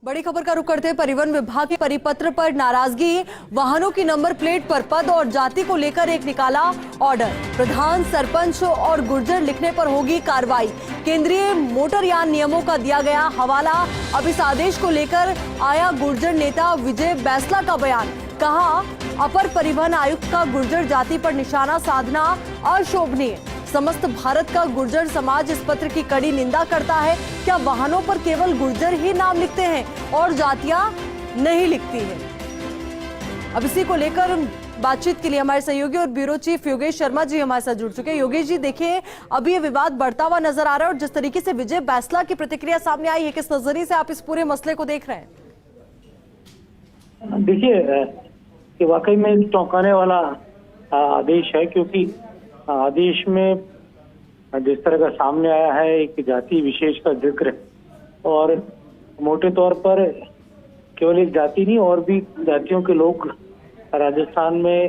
बड़ी खबर का रुख करते हैं परिवहन विभाग के परिपत्र पर नाराजगी। वाहनों की नंबर प्लेट पर पद और जाति को लेकर एक निकाला ऑर्डर। प्रधान, सरपंच और गुर्जर लिखने पर होगी कार्रवाई। केंद्रीय मोटरयान नियमों का दिया गया हवाला। अब इस आदेश को लेकर आया गुर्जर नेता विजय बैंसला का बयान। कहा, अपर परिवहन आयुक्त का गुर्जर जाति पर निशाना साधना अशोभनीय। समस्त भारत का गुर्जर समाज इस पत्र की कड़ी निंदा करता है। क्या वाहनों पर केवल गुर्जर ही नाम लिखते हैं और जातियां नहीं लिखती हैं? अब इसी को लेकर बातचीत के लिए हमारे सहयोगी और ब्यूरो चीफ योगेश शर्मा जी हमारे साथ जुड़ चुके हैं। योगेश जी, देखिए, अभी ये विवाद बढ़ता हुआ नजर आ रहा है और जिस तरीके से विजय बैंसला की प्रतिक्रिया सामने आई है, किस नजरिए से आप इस पूरे मसले को देख रहे हैं? देखिए, कि वाकई में चौंकाने वाला आदेश है, क्योंकि आदेश में जिस तरह का सामने आया है एक जाति विशेष का जिक्र, और मोटे तौर पर केवल एक जाति नहीं और भी जातियों के लोग राजस्थान में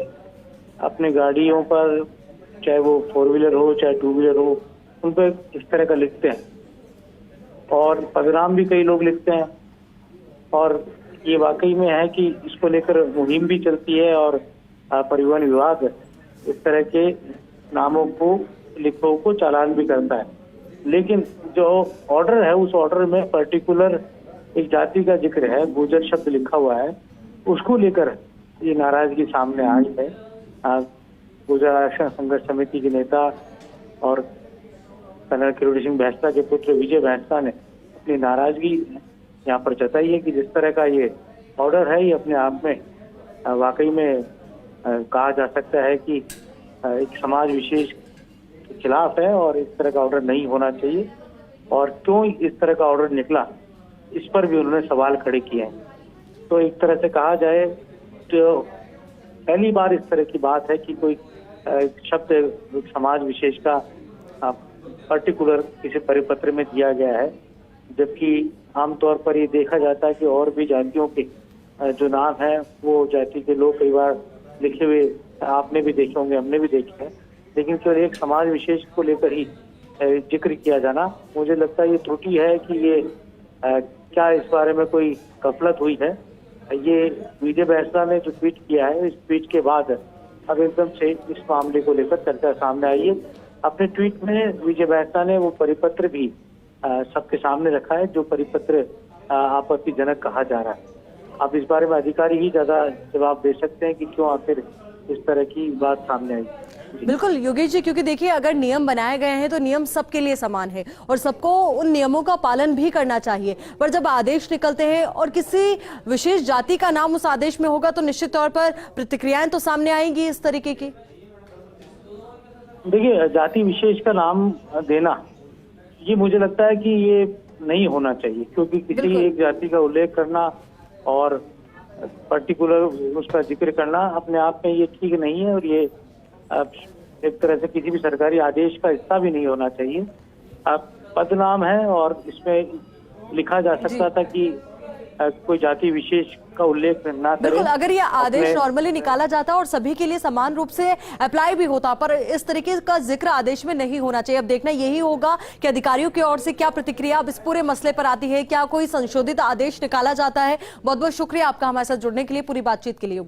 अपने गाड़ियों पर, चाहे वो 4 व्हीलर हो चाहे 2 व्हीलर हो, उन पर इस तरह का लिखते हैं और पदनाम भी कई लोग लिखते हैं। और ये वाकई में है कि इसको लेकर मुहिम भी चलती है और परिवहन विभाग इस तरह के नामों को, लिखों को चालान भी करता है। लेकिन जो ऑर्डर है उस ऑर्डर में पर्टिकुलर एक जाति का जिक्र है, गुर्जर शब्द लिखा हुआ है, उसको लेकर ये नाराजगी सामने आई है। गुर्जर आरक्षण संघर्ष समिति के नेता और कर्नल किरोड़ी सिंह बैंसला के पुत्र विजय बैंसला ने अपनी नाराजगी यहाँ पर जताई है कि जिस तरह का ये ऑर्डर है, ये अपने आप में वाकई में कहा जा सकता है कि एक समाज विशेष के खिलाफ है और इस तरह का ऑर्डर नहीं होना चाहिए। और क्यों इस तरह का ऑर्डर निकला, इस पर भी उन्होंने सवाल खड़े किए हैं। तो एक तरह से कहा जाए तो पहली बार इस तरह की बात है कि कोई शब्द समाज विशेष का पर्टिकुलर किसी परिपत्र में दिया गया है, जबकि आमतौर पर ये देखा जाता है कि और भी जातियों के जो नाम है वो जाति के लोग कई बार लिखे हुए आपने भी देखे होंगे, हमने भी देखे हैं, लेकिन केवल एक समाज विशेष को लेकर ही जिक्र किया जाना, मुझे लगता है ये त्रुटि है कि ये क्या इस बारे में कोई गफलत हुई है। ये विजय बैंसला ने जो ट्वीट किया है, इस ट्वीट के बाद अब एकदम से इस मामले को लेकर चर्चा सामने आई है। अपने ट्वीट में विजय बैंसला ने वो परिपत्र भी सबके सामने रखा है जो परिपत्र आपत्तिजनक कहा जा रहा है। अब इस बारे में अधिकारी ही ज्यादा जवाब दे सकते हैं कि क्यों आखिर इस तरह की बात सामने आई। बिल्कुल योगेश जी, क्योंकि देखिए, अगर नियम बनाए गए हैं तो नियम सबके लिए समान है और सबको उन नियमों का पालन भी करना चाहिए। पर जब आदेश निकलते हैं और किसी विशेष जाति का नाम उस आदेश में होगा तो निश्चित तौर पर प्रतिक्रियाएं तो सामने आएंगी इस तरीके की। देखिए, जाति विशेष का नाम देना, ये मुझे लगता है कि ये नहीं होना चाहिए, क्योंकि किसी एक जाति का उल्लेख करना और पर्टिकुलर उसका जिक्र करना अपने आप में ये ठीक नहीं है और ये एक तरह से किसी भी सरकारी आदेश का हिस्सा भी नहीं होना चाहिए। पदनाम है और इसमें लिखा जा सकता था कि कोई जाति विशेष का उल्लेख ना करे। बिल्कुल, अगर ये आदेश नॉर्मली निकाला जाता और सभी के लिए समान रूप से अप्लाई भी होता, पर इस तरीके का जिक्र आदेश में नहीं होना चाहिए। अब देखना यही होगा कि अधिकारियों की ओर से क्या प्रतिक्रिया अब इस पूरे मसले पर आती है, क्या कोई संशोधित आदेश निकाला जाता है। बहुत बहुत शुक्रिया आपका हमारे साथ जुड़ने के लिए, पूरी बातचीत के लिए।